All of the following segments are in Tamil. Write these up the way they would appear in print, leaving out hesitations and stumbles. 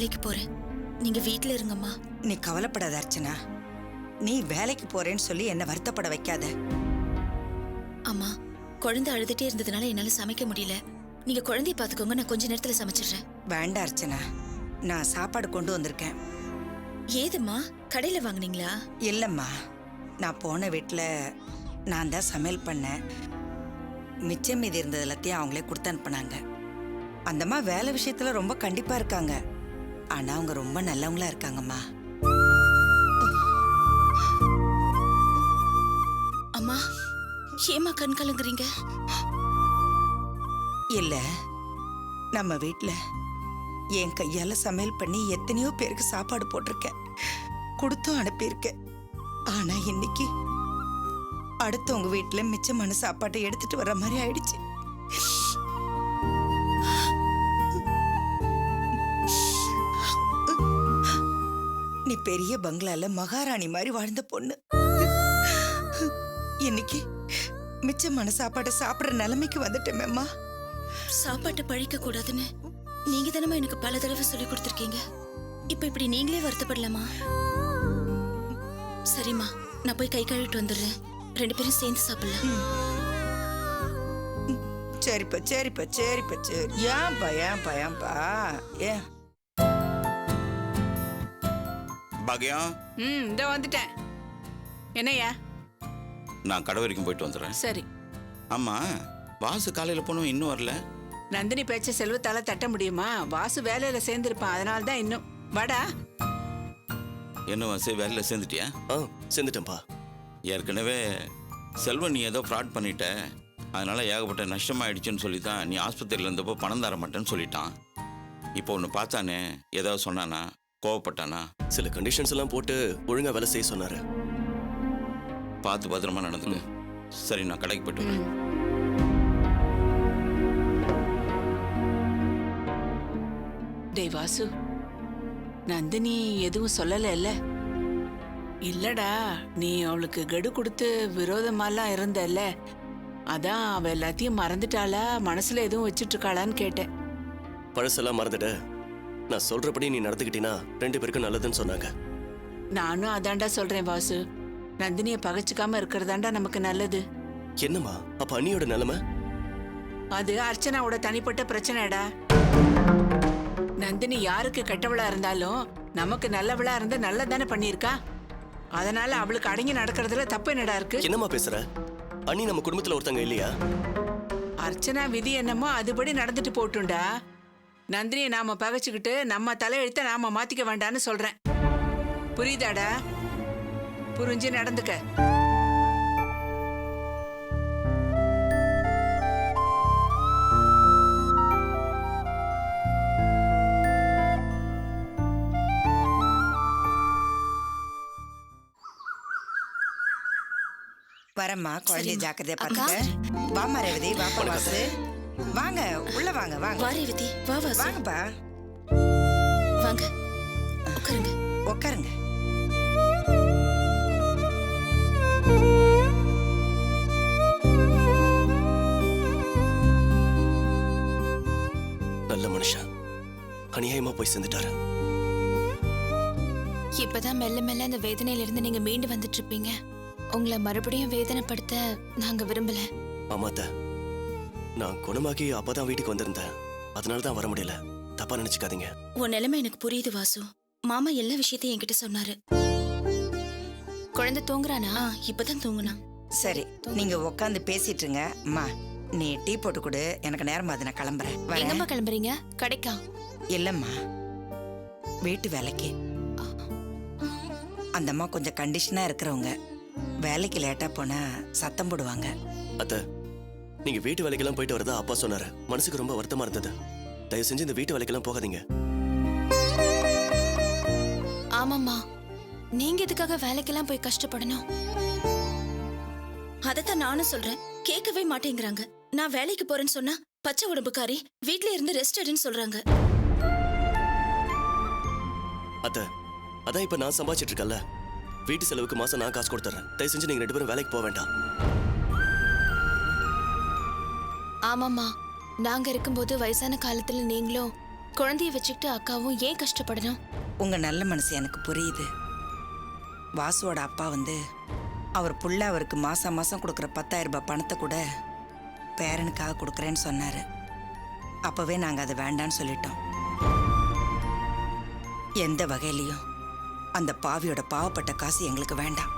வேலைக்கு போறேன். நீங்க வீட்ல இருங்கம்மா. நீ கவலைப்படாத அர்ச்சனா. நீ வேலைக்கு போறேன்னு சொல்லி என்ன வருத்தப்பட வைக்காத. அம்மா, குழந்தை அழுதுட்டே இருந்ததுனால என்னால சமைக்க முடியல. நீங்க குழந்தைய பாத்துக்கோங்க, நான் கொஞ்ச நேரத்துல சமைச்சிடுறேன். வேண்டாம் அர்ச்சனா, நான் சாப்பாடு கொண்டு வந்திருக்கேன். ஏதும்மா, கடையில வாங்குனீங்களா? இல்லம்மா, நான் போன வீட்டுல நான் தான் சமையல் பண்ணேன். மிச்சம் மீதி இருந்தது எல்லாத்தையும் அவங்களே கொடுத்து அனுப்புனாங்க. அந்தம்மா வேலை விஷயத்துல ரொம்ப கண்டிப்பா இருக்காங்க. ஆனா அவங்க ரொம்ப நல்லவங்களா இருக்காங்கம்மா. அம்மா, ஏமா கண் கலங்குறீங்க? இல்ல, நம்ம வீட்டுல என் கையால சமையல் பண்ணி எத்தனையோ பேருக்கு சாப்பாடு போட்டிருக்கேன், கொடுத்தும் அனுப்பியிருக்கேன். ஆனா இன்னைக்கு அடுத்தவங்க வீட்டுல மிச்சமான சாப்பாட்டை எடுத்துட்டு வர்ற மாதிரி ஆயிடுச்சு. நீ பெரிய பங்களால மகாராணி மாதிரி வாழ்ந்த பொண்ணு. இன்னைக்கு மிச்சமான சாப்பாட்டை சாப்பிடுற நிலைமைக்கு வந்துட்டேமேம்மா. சாப்பாட்டை பழிக்க கூடாதுன்னு நீங்க தானே எனக்கு பல தடவை சொல்லி கொடுத்துருக்கீங்க. இப்ப இப்படி நீங்களே வருத்தப்படலாமா? சரிம்மா, நான் போய் கை கழுவிட்டு வந்துடுறேன். 2 பேரும் சேர்ந்து சாப்பிடலாம். சரிப்பா சரிப்பா சரிப்பா சரி. ஏன்பா ஏன்பா ஏன்பா ஏன் பாக்யம்? இந்த வந்துட்டேன். என்னையா? நான் கடை வரைக்கும் போயிட்டு வந்துடுறேன். சரி. ஆமா, வாசு காலையில போனோம், இன்னும் வரல. நந்தினி பேச்ச செல்வத்தால தட்ட முடியுமா? வாசு வேலையில சேர்ந்திருப்பான், அதனால தான் இன்னும். வாடா. என்ன வாசு, வேலையில சேர்ந்துட்டியா? சேர்ந்துட்டேன்ப்பா. ஏற்கனவே செல்வன் நீ ஏதோ ஃப்ராட் பண்ணிட்ட, அதனால ஏகப்பட்ட நஷ்டமாயிடுச்சுன்னு சொல்லி தான் நீ ஆஸ்பத்திரியில் இருந்தப்போ பணம் தர மாட்டேன்னு சொல்லிட்டான். இப்போ ஒன்று பார்த்தானே, ஏதாவது சொன்னானா? கோவப்பட்டானா? சில கண்டிஷன்ஸ் எல்லாம் போட்டு ஒழுங்கா வேலை செய்ய சொன்னாரு. பார்த்து பத்திரமா நடந்துக்க. சரி, நான் கடைக்கு போயிட்டு வரேன். டேய் வாசு, நந்தினி எதுவும் சொல்லல? இல்லடா, நீ அவளுக்கு கெடு கொடுத்து விரோதமாலாம் இருந்தல்ல, அதான் அவ எல்லாத்தையும் மறந்துட்டாளா, மனசுல எதுவும் வச்சுட்டு இருக்காளான்னு கேட்டேன். பழசெல்லாம் மறந்துட்டு நான் சொல்றபடி நீ நடந்துக்கிட்டீன்னா 2 பேருக்கும் நல்லதுன்னு சொன்னாங்க. நானும் அதான்டா சொல்றேன் வாசு. நந்தினிய பகைச்சுக்காம இருக்கிறதாண்டா நமக்கு நல்லது. என்னம்மா அப்ப அண்ணியோட நிலைமை? அது அர்ச்சனாவோட தனிப்பட்ட பிரச்சனைடா. நந்தினி யாருக்கு கெட்டவளா இருந்தாலும் நமக்கு நல்லவளா இருந்து நல்லதானே பண்ணியிருக்கா. அதனால அவளுக்கு அடங்கி நடக்கிறதுல தப்பு என்னடா இருக்கு? என்னம்மா பேசுற? அண்ணி நம்ம குடும்பத்துல ஒருத்தங்க இல்லையா? அர்ச்சனா விதி என்னமோ அதுபடி நடந்துட்டு போட்டுண்டா. நந்தினியை நாம பகைச்சுக்கிட்டு நம்ம தலையெழுத்த நாம மாத்திக்க வேண்டான்னு சொல்றேன். புரியுதாடா? புரிஞ்சு நடந்துக்க. வரம்மா, குழந்தைய ஜாக்கிரதையா பாத்துக்க. வாமா ரேவதி, வாப்பா வாசு, வாங்க உள்ள வாங்க. வாங்க வா ரேவதி, வா வாசு. வாங்கப்பா, வாங்க உட்காருங்க. உட்காருங்க. நல்ல மனுஷன் அநியாயமா போய் சேர்ந்துட்டாரு. இப்பதான் மெல்ல மெல்ல அந்த வேதனையில இருந்து நீங்க மீண்டு வந்துட்டு இருப்பீங்க. உங்களை மறுபடியும் வேதனைப்படுத்த நாங்க விரும்பல. ஆமாத்த, நான் குணமாகி அப்பதான் வீட்டுக்கு வந்திருந்தேன், அதனாலதான் வர முடியல. தப்பா நினைச்சுக்காதீங்க. உன் நிலைமை எனக்கு புரியுது வாசு. மாமா எல்லா விஷயத்தையும் என்கிட்ட சொன்னாரு. குழந்தை தூங்குறானா? இப்பதான் தூங்குனா. சரி, நீங்க உட்காந்து பேசிட்டு இருங்க. அம்மா, நீ டீ போட்டு கொடு, எனக்கு நேரம் அது, நான் கிளம்புறேன். எங்கம்மா கிளம்புறீங்க? கடைக்கா? இல்லம்மா, வீட்டு வேலைக்கு. அந்த அம்மா கொஞ்சம் கண்டிஷனா இருக்கிறவங்க, வேலைக்கு லேட்டா போனா சத்தம் போடுவாங்க. அத்த, நீங்க வீட்டு வேலைக்கெல்லாம் போயிட்டு வரதா அப்பா சொன்னாரு. மனசுக்கு ரொம்ப வருத்தமா இருந்தது. தயவு செஞ்சு இந்த வீட்டு வேலைக்கெல்லாம் போகாதீங்க. ஆமாம்மா, நீங்க எதுக்காக வேலைக்கெல்லாம் போய் கஷ்டப்படணும்? அதத்தான் நானும் சொல்றேன், கேட்கவே மாட்டேங்கிறாங்க. நான் வேலைக்கு போறேன்னு சொன்னா பச்சை உடம்புக்காரி, வீட்ல இருந்து ரெஸ்ட் எடுன்னு சொல்றாங்க. அத்த, அதான் இப்ப நான் சம்பாதிச்சிட்டு இருக்கேன்ல, வீட்டு செலவுக்கு மாசம் நான் காசு கொடுத்துறேன். தயவு செஞ்சு நீங்க 2 பேரும் வேலைக்கு போக வேண்டாம். ஆமாம்மா, நாங்க இருக்கும்போது வயசான காலத்துல நீங்களும் குழந்தைய வச்சுக்கிட்டு அக்காவும் ஏன் கஷ்டப்படணும்? உங்க நல்ல மனசு எனக்கு புரியுது. வாசுவோட அப்பா அவர் புள்ள அவருக்கு மாசம் மாசம் கொடுக்குற 10,000 ரூபாய் பணத்தை கூட பேரனுக்காக கொடுக்குறேன்னு சொன்னாரு. அப்பவே நாங்க அதை வேண்டான்னு சொல்லிட்டோம். எந்த வகையிலையும் அந்த பாவியோட பாவப்பட்ட காசு எங்களுக்கு வேண்டாம்.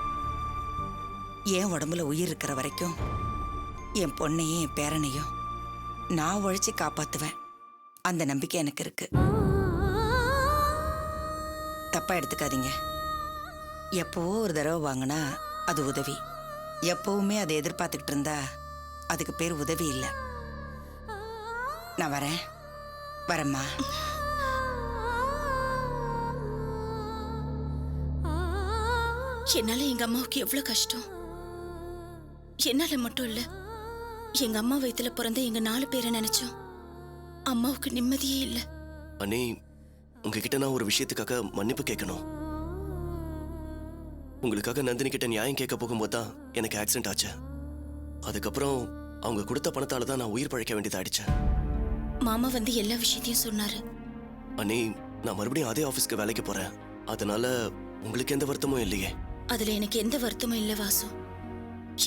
என் உடம்புல உயிர் இருக்கிற வரைக்கும் என் பொண்ணையும் என் பேரனையும் நான் உழைச்சி காப்பாத்துவேன். அந்த நம்பிக்கை எனக்கு இருக்கு. தப்பா எடுத்துக்காதீங்க. எப்பவோ ஒரு தடவை வாங்கினா அது உதவி. எப்பவுமே அதை எதிர்பார்த்துக்கிட்டு இருந்தா அதுக்கு பேர் உதவி இல்லை. நான் வரேம்மா. என்னால எங்க அம்மாவுக்கு எவ்வளவு கஷ்டம். என்னால மட்டும் இல்ல, எங்க அம்மா வயித்துல பிறந்த எங்க 4 பேரை நினைச்சோம் அம்மாவுக்கு நிம்மதியே இல்ல. அண்ணி, உங்ககிட்ட நான் ஒரு விஷயத்துக்காக மன்னிப்பு கேட்கணும். உங்களுக்காக நந்தினி கிட்ட நியாயம் கேட்க போகும்போது தான் எனக்கு ஆக்சிடென்ட் ஆச்சு. அதுக்கப்புறம் அவங்க கொடுத்த பணத்தால தான் நான் உயிர் பழைக்க வேண்டியதாயிடுச்சு. மாமா எல்லா விஷயத்தையும் சொன்னாரு. அண்ணி, நான் மறுபடியும் அதே ஆபீஸ்க்கு வேலைக்கு போறேன். அதனால உங்களுக்கு எந்த வருத்தமும் இல்லையே? அதுல எனக்கு எந்த வருத்தமும் இல்ல வாசு.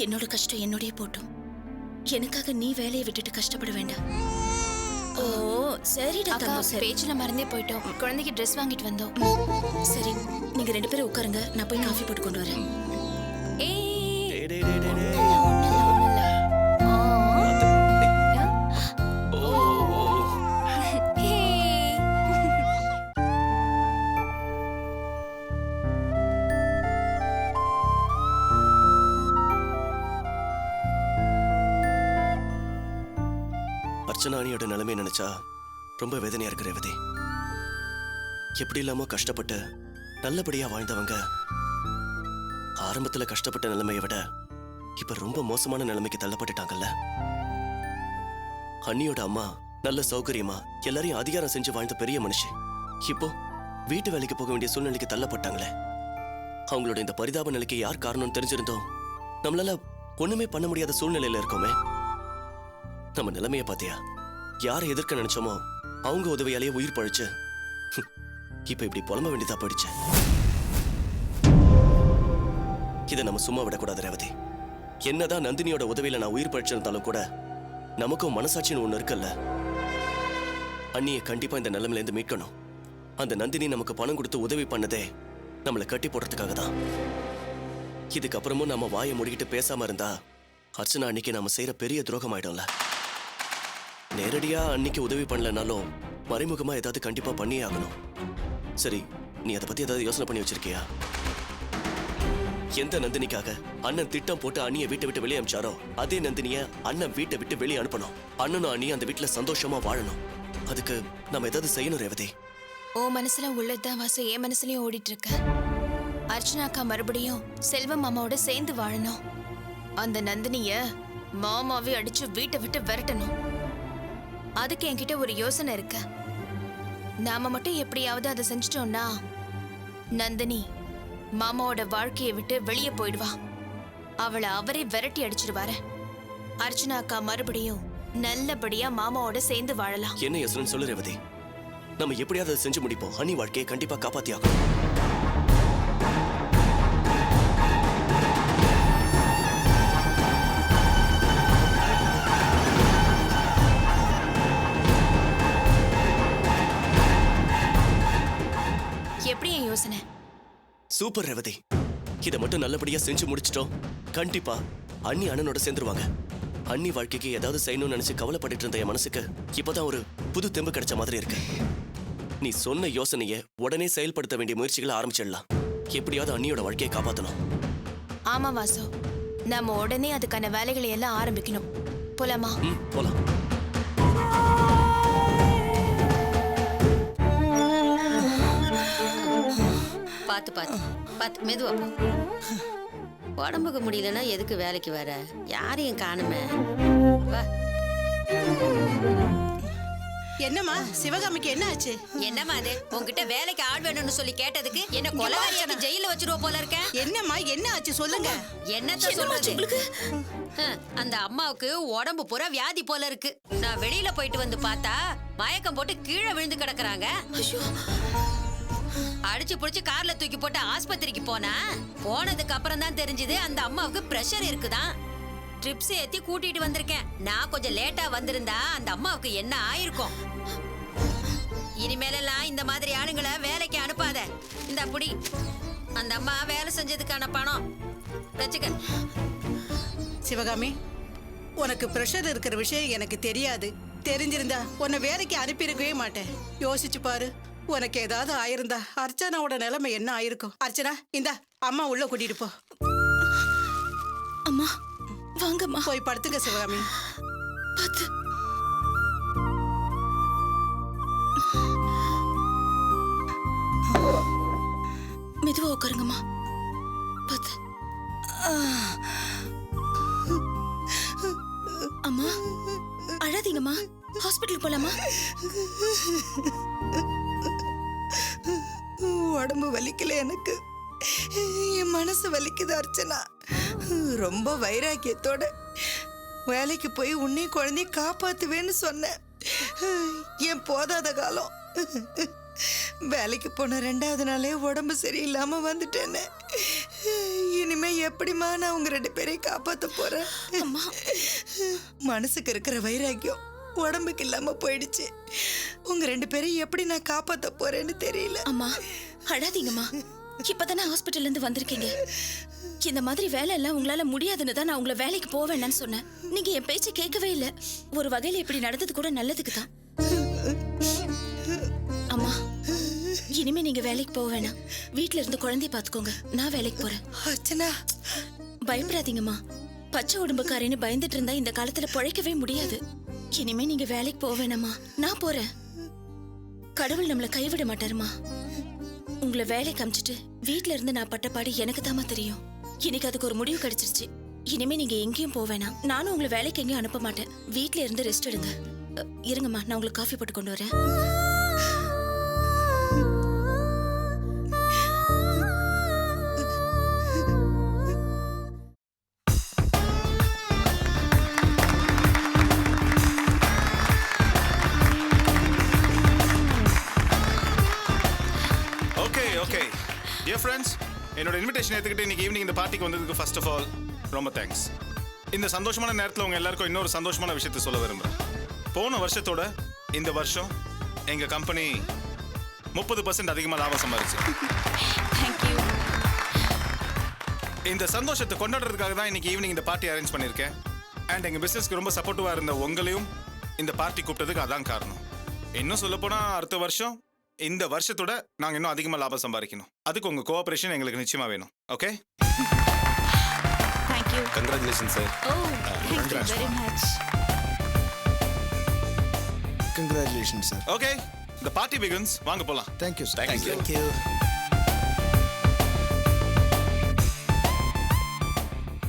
என்னோட கஷ்டம் என்னோடய போட்டும். எனக்காக நீ வேலையை விட்டுட்டு கஷ்டப்பட வேண்டாம். ஓ சரிடா தங்கம், சரி. பேச்சுல மறந்தே போயிட்டோம். குழந்தைக்கு ட்ரெஸ் வாங்கிட்டு வந்தோம். சரி, நீங்க 2 பேரும் உட்காருங்க, நான் போய் காஃபி போட்டு கொண்டு வரேன். அர்ச்சனா அணியோட நிலைமை நினைச்சா ரொம்ப வேதனையா இருக்கு ரேவதி. எப்படி இல்லாம கஷ்டப்பட்டு நல்லபடியா வாழ்ந்தவங்க ஆரம்பத்துல கஷ்டப்பட்ட நிலைமையை விட இப்ப ரொம்ப மோசமான நிலைமைக்கு தள்ளப்பட்டுட்டாங்கல்ல. அண்ணியோட அம்மா நல்ல சௌகரியமா எல்லாரையும் அதிகாரம் செஞ்சு வாழ்ந்த பெரிய மனுஷி இப்போ வீட்டு வேலைக்கு போக வேண்டிய சூழ்நிலைக்கு தள்ளப்பட்டாங்களே. அவங்களோட இந்த பரிதாப நிலைக்கு யார் காரணம்னு தெரிஞ்சிருந்தோம் நம்மளால ஒண்ணுமே பண்ண முடியாத சூழ்நிலையில இருக்கோமே. நம்ம நிலைமைய பாத்தியா? யாரை எதிர்க்க நினைச்சோமோ அவங்க உதவியாலேயே உயிர் பழிச்சு இப்ப இப்படி புலம்ப வேண்டியதா போயிடுச்சு. இதை நம்ம சும்மா விடக்கூடாது ரேவதி. என்னதான் நந்தினியோட உதவியில நான் உயிர் பழிச்சிருந்தாலும் கூட நமக்கும் மனசாட்சின்னு ஒண்ணு இருக்குல்ல. அண்ணியை கண்டிப்பா இந்த நிலைமையில இருந்து மீட்கணும். அந்த நந்தினி நமக்கு பணம் கொடுத்து உதவி பண்ணதே நம்மளை கட்டி போடுறதுக்காக தான். இதுக்கப்புறமும் நம்ம வாயை மூடிக்கிட்டு பேசாம இருந்தா அர்ச்சனா அன்னைக்கு நாம செய்யற பெரிய துரோகம் ஆயிடும்ல. நேரடியா அன்னைக்கு உதவி பண்ணலனாலும் மறைமுகமா ஏதாவது கண்டிப்பா பண்ணியே ஆகணும். சரி, நீ அதை பத்தி ஏதாவது யோசனை பண்ணி வச்சிருக்கியா? எந்த நந்தினிக்காக அண்ணன் திட்டம் போட்டு அண்ணியை வீட்டை விட்டு வெளியே அனுப்பிச்சாரோ அதே நந்தினிய அண்ணன் வீட்டை விட்டு வெளியே அனுப்பணும். அண்ணனும் அண்ணியும் அந்த வீட்டுல சந்தோஷமா வாழணும். அதுக்கு நம்ம ஏதாவது செய்யணும் ரேவதி. ஓ மனசுல உள்ளதுதான் வாசு என் மனசுலயும் ஓடிட்டு இருக்க. அர்ச்சனா அக்கா மறுபடியும் செல்வம் மாமாவோட சேர்ந்து வாழணும். அந்த நந்தினிய மாமாவே அடிச்சு வீட்டை விட்டு விரட்டணும். அதுக்கு என்கிட்ட ஒரு யோசனை இருக்கு. நாம மட்டும் எப்படியாவது அதை செஞ்சிட்டோம்னா நந்தினி மாமாவோட வாழ்க்கையை விட்டு வெளியே போயிடுவா. அவளை அவரே விரட்டி அடிச்சிடுவாரு. அர்ச்சனா அக்கா மறுபடியும் நல்லபடியா மாமாவோட சேர்ந்து வாழலாம். என்ன யோசனை சொல்லு ரேவதி. நம்ம எப்படியாவது அதை செஞ்சு முடிப்போம். அண்ணி வாழ்க்கையை கண்டிப்பா காப்பாத்தி ஆகணும். எப்படி என் யோசனை? சூப்பர் ரேவதி. இதை மட்டும் நல்லபடியா செஞ்சு முடிச்சிட்டோம். கண்டிப்பா அண்ணி அண்ணனோட சேர்ந்துருவாங்க. அண்ணி வாழ்க்கைக்கு ஏதாவது செய்யணும்னு நினைச்சு கவலைப்பட்டு இருந்த என் மனசுக்கு இப்பதான் ஒரு புது தெம்பு கிடைச்ச மாதிரி இருக்கு. நீ சொன்ன யோசனையை உடனே செயல்படுத்த வேண்டிய முயற்சிகளை ஆரம்பிச்சிடலாம். எப்படியாவது அண்ணியோட வாழ்க்கையை காப்பாற்றணும். ஆமா வாசு, நம்ம உடனே அதுக்கான வேலைகளை எல்லாம் ஆரம்பிக்கணும். போலாமா? போலாம். பார்த்து பார்த்து பார்த்து மெதுவா போ. உடம்புக்கு முடியலன்னா எதுக்கு வேலைக்கு வர? யாரையும் காணுமே. வா. என்னம்மா சிவகாமிக்கு என்ன ஆச்சு? என்னம்மா அது உன்கிட்ட வேலைக்கு ஆள் வேணும்னு சொல்லி கேட்டதுக்கு என்ன கொலகாரியாக்கி ஜெயில வச்சிருவ போல இருக்க. என்னம்மா என்ன ஆச்சு சொல்லுங்க. என்னத்த சொல்றது? அந்த அம்மாவுக்கு உடம்பு பூரா வியாதி போல இருக்கு. நான் வெளியில போயிட்டு வந்து பார்த்தா மயக்கம் போட்டு கீழே விழுந்து கிடக்குறாங்க. அடிச்சு புடிச்சு கார்ல தூக்கி போட்டு ஆஸ்பத்திரிக்கு போனதுக்கு அப்புறம் தான் தெரிஞ்சது அந்த அம்மாவுக்கு பிரஷர் இருக்குதான். ட்ரிப்ஸ் ஏத்தி கூட்டிட்டு வந்திருக்கேன். நான் கொஞ்சம் லேட்டா வந்திருந்தா அந்த அம்மாவுக்கு என்ன ஆயிருக்கும். இனிமேலெல்லாம் இந்த மாதிரி ஆளுங்களை வேலைக்கு அனுப்பாத. இந்த புடி, அந்த அம்மா வேலை செஞ்சதுக்கான பணம் வச்சுக்க. சிவகாமி, உனக்கு பிரஷர் இருக்கிற விஷயம் எனக்கு தெரியாது. தெரிஞ்சிருந்தா உன்னை வேலைக்கு அனுப்பியிருக்கவே மாட்டேன். யோசிச்சு பாரு, உனக்கு ஏதாவது ஆயிருந்தா அர்ச்சனாவோட நிலைமை என்ன ஆயிருக்கும்? அர்ச்சனா, இந்தா அம்மா உள்ள கூட்டிட்டு போ. அம்மா வாங்கம்மா. போய் படுத்துங்க சிவகாமி. பார்த்து. மெதுவா உட்காருங்கம்மா. பார்த்து. அம்மா அழாதீங்கம்மா. ஹாஸ்பிட்டல் போலாமா? உடம்பு வலிக்கல எனக்கு, என் மனசு வலிக்குது அர்ச்சனா. ரொம்ப வைராக்கியத்தோட வேலைக்கு போய் உன்னை குழந்தைய காப்பாத்துவேன்னு சொன்னேன். என் போதாத காலம். வேலைக்கு போன 2வது நாளே உடம்பு சரியில்லாம வந்துட்டேன்னு. இனிமே எப்படிமா நான் உங்க 2 பேரையும் காப்பாத்த போறேன்? மனசுக்கு இருக்கிற வைராக்கியம் உடம்புக்கு இல்லாம போயிடுச்சு. உங்க 2 பேரையும் எப்படி நான் காப்பாத்த போறேன்னு தெரியல. அம்மா அழாதீங்கம்மா. இப்பதானே ஹாஸ்பிட்டல்ல இருந்து வந்திருக்கீங்க. இந்த மாதிரி வேலை எல்லாம் உங்களால முடியாதுன்னு தான் நான் உங்களை வேலைக்கு போவேன்னு சொன்னேன். நீங்க என் பேச்சை கேட்கவே இல்லை. ஒரு வகையில இப்படி நடந்தது கூட நல்லதுக்கு தான். அம்மா இனிமே நீங்க வேலைக்கு போக வேணாம். வீட்டுல இருந்து குழந்தைய பாத்துக்கோங்க. நான் வேலைக்கு போறேன். அர்ச்சனா, பயப்படாதீங்கம்மா. பச்சை உடம்புக்காரின்னு பயந்துட்டு இருந்தா இந்த காலத்துல பிழைக்கவே முடியாது. இனிமே நீங்க வேலைக்கு போக வேணாமா. நான் போறேன். கடவுள் நம்மள கைவிட மாட்டாருமா. உங்களை வேலைக்கு அமிச்சிட்டு வீட்டுல இருந்து நான் பட்ட பாடு எனக்கு தாமா தெரியும். இன்னைக்கு அதுக்கு ஒரு முடிவு கிடைச்சிருச்சு. இனிமே நீங்க எங்கேயும் போக வேணாம். நானும் உங்களை வேலைக்கு எங்கேயும் அனுப்ப மாட்டேன். வீட்டுல இருந்து ரெஸ்ட் எடுங்க. இருங்கம்மா, நான் உங்களுக்கு காஃபி போட்டு கொண்டு வரேன். ஓகே டியர் ஃப்ரெண்ட்ஸ், என்னோட இன்விடேஷன் எடுத்துக்கிட்டு இன்னைக்கு ஈவினிங் இந்த பார்ட்டிக்கு வந்ததுக்கு ஃபர்ஸ்ட் ஆஃப் ஆல் ரொம்ப தேங்க்ஸ். இந்த சந்தோஷமான நேரத்தில் உங்கள் எல்லாருக்கும் இன்னொரு சந்தோஷமான விஷயத்தை சொல்ல விரும்புகிறேன். போன வருஷத்தோட இந்த வருஷம் எங்கள் கம்பெனி 30% அதிகமாக லாபம் சம்பாதிச்சு. இந்த சந்தோஷத்தை கொண்டாடுறதுக்காக தான் இன்னைக்கு ஈவினிங் இந்த பார்ட்டி அரேஞ்ச் பண்ணியிருக்கேன். அண்ட் எங்கள் பிஸ்னஸ்க்கு ரொம்ப சப்போர்ட்டிவாக இருந்த உங்களையும் இந்த பார்ட்டி கூப்பிட்டதுக்கு அதான் காரணம். இன்னும் சொல்லப்போனால் அடுத்த வருஷம் இந்த வருஷத்தோட நாங்கள் இன்னும் அதிகமாக லாபம் சம்பாதிக்கணும். அதுக்கு உங்கள் கோஆபரேஷன் எங்களுக்கு நிச்சயமாக வேணும். Okay, congratulation sir. Congratulations, sir. Okay, the party begins. வாங்க போலாம். Thank you, sir. Thank you.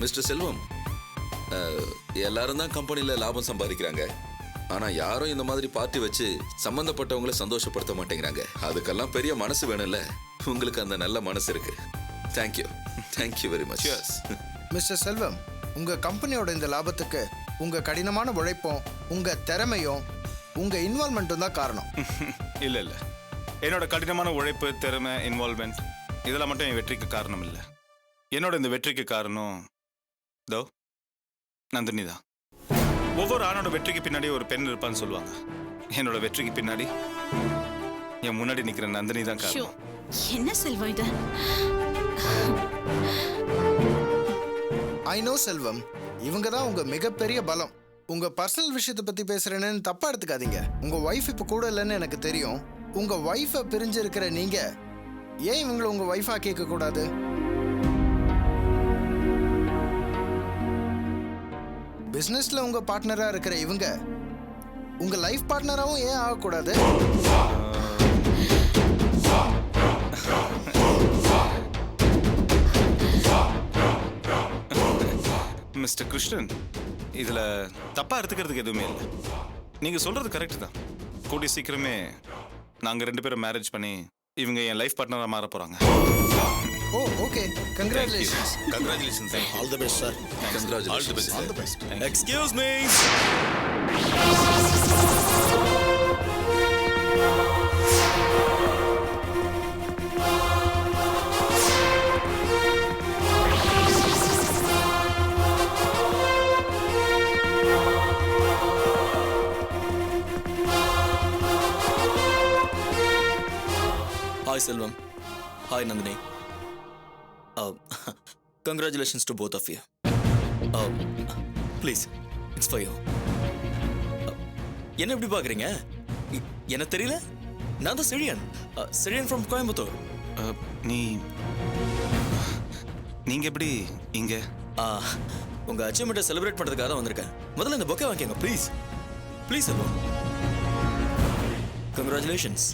Mister Selvam, எல்லாரும் தான் கம்பெனியில் லாபம் சம்பாதிக்கிறாங்க. ஆனால் யாரும் இந்த மாதிரி பார்ட்டி வச்சு சம்மந்தப்பட்டவங்களை சந்தோஷப்படுத்த மாட்டேங்கிறாங்க. அதுக்கெல்லாம் பெரிய மனசு வேணும்ல. உங்களுக்கு அந்த நல்ல மனசு இருக்கு. Thank you very much. மிஸ்டர் செல்வம், உங்க கம்பெனியோட இந்த லாபத்துக்கு உங்க கடினமான உழைப்பும் உங்க திறமையும் உங்க இன்வால்மெண்ட்டும் தான் காரணம். இல்லை என்னோட கடினமான உழைப்பு, திறமை, இன்வால்மெண்ட் இதெல்லாம் மட்டும் என் வெற்றிக்கு காரணம் இல்லை. என்னோட இந்த வெற்றிக்கு காரணம் நந்தினி தான். ஒவ்வொரு ஆணோட வெற்றிக்கு பின்னாடி ஒரு பெண் இருப்பான்னு சொல்லுவாங்க. என்னோட வெற்றிக்கு பின்னாடி என் முன்னாடி நிக்கிற நந்தினி தான் காரணம். என்ன செல்வம் இது? ஐ நோ செல்வம், இவங்க தான் உங்க மிகப்பெரிய பலம். உங்க பர்சனல் விஷயத்தை பத்தி பேசுறேன்னு தப்பா எடுத்துக்காதீங்க. உங்க ஒய்ஃப் இப்ப கூட இல்லைன்னு எனக்கு தெரியும். உங்க ஒய்ஃபை பிரிஞ்சு இருக்கிற நீங்க ஏன் இவங்களை உங்க ஒய்ஃபா கேட்க கூடாது? பிசினஸ்ல உங்க பார்ட்னரா இருக்கிற இவங்க உங்க லைஃப் பார்ட்னராவும் ஏன் ஆகக்கூடாது? மிஸ்டர் கிருஷ்ணன், இதுல தப்பா எடுத்துக்கிறதுக்கு எதுவுமே இல்லை. நீங்க சொல்றது கரெக்ட் தான். கூடி சீக்கிரமே நாங்கள் 2 பேரும் மேரேஜ் பண்ணி இவங்க என் லைஃப் பார்ட்னராக மாற போகிறாங்க. Oh okay, congratulations. Congratulations. All the best sir. Congratulations. All the best. Excuse me. Hi Selvam. Hi Nandini. Congratulations to both of you. Please, it's for you. என்ன எப்படி பார்க்குறீங்க? என்ன தெரியல? நான் தான் செழியன் ஃப்ரம் கோயம்புத்தூர். நீங்கள் எப்படி இங்கே? உங்கள் அச்சீவ்மெண்ட்டை செலிப்ரேட் பண்ணுறதுக்காக தான் வந்திருக்கேன். முதல்ல இந்த பொக்கே வாங்கிக்கோங்க ப்ளீஸ். Please Selvam. கங்க்ராச்சுலேஷன்ஸ்.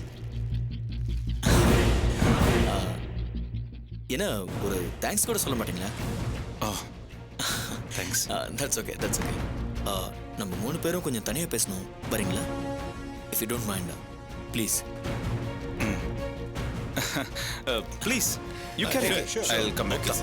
என்ன ஒரு தேங்க்ஸ் கூட சொல்ல மாட்டீங்களா? தேங்க்ஸ். That's okay. நம்ம 3 பேரும் கொஞ்சம் தனியாக பேசணும், வரீங்களா? If you don't mind please. Please you can. I will come back.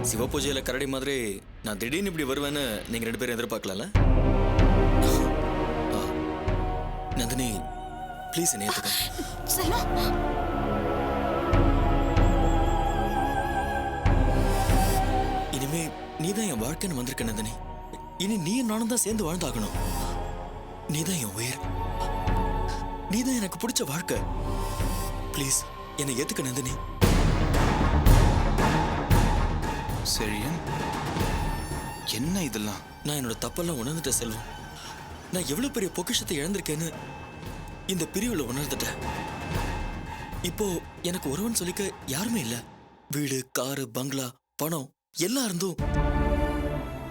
சிவபூஜையில் கரடி மாதிரி நான் திடீர்னு இப்படி வருவேன்னு நீங்கள் 2 பேரும் எதிர்பார்க்கலாம்ல? நந்தினி ப்ளீஸ் என்னை ஏற்றுக்க. செல்வம், இனிமே நீ தான் என் வாழ்க்கைன்னு வந்திருக்க நந்தினி. இனி நீ நானும் தான் சேர்ந்து வாழ்ந்தாகணும். நீ தான் என் உயிர். நீ தான் எனக்கு பிடிச்ச வாழ்க்கை. ப்ளீஸ் என்னை ஏற்றுக்க நந்தினி. செழியன், என்ன இதெல்லாம்? நான் என்னோட தப்பெல்லாம் உணர்ந்துட்டேன் செல்வம். நான் எவ்வளவு பெரிய பொக்கிஷத்தை இழந்திருக்கேன்னு இந்த பிரிவில் உணர்ந்துட்டேன். இப்போ எனக்கு ஒருவன் சொல்லிக்க யாருமே இல்லை. வீடு, காரு, பங்களா, பணம் எல்லாம் இருந்தும்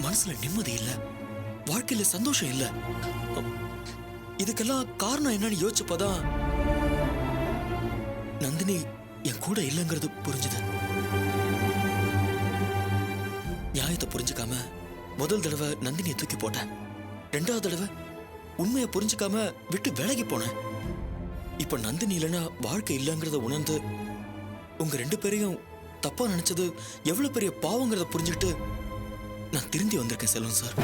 மனசுல நிம்மதி இல்லை, வாழ்க்கையில சந்தோஷம் இல்லை. இதுக்கெல்லாம் காரணம் என்னன்னு யோசிச்சப்பதான் நந்தினி என் கூட இல்லைங்கிறது புரிஞ்சுது. நியாயத்தை புரிஞ்சுக்காம முதல் தடவை நந்தினியை தூக்கி போட்டேன். 2வது தடவை உண்மையை புரிஞ்சுக்காம விட்டு விலகி போனேன். இப்ப நந்தினி இல்லைன்னா வாழ்க்கை இல்லைங்கிறத உணர்ந்து உங்க 2 பேரையும் தப்பா நினைச்சது எவ்வளவு பெரிய பாவங்கிறத புரிஞ்சுக்கிட்டு நான் திருந்தி வந்திருக்கேன் செல்வம் சார்.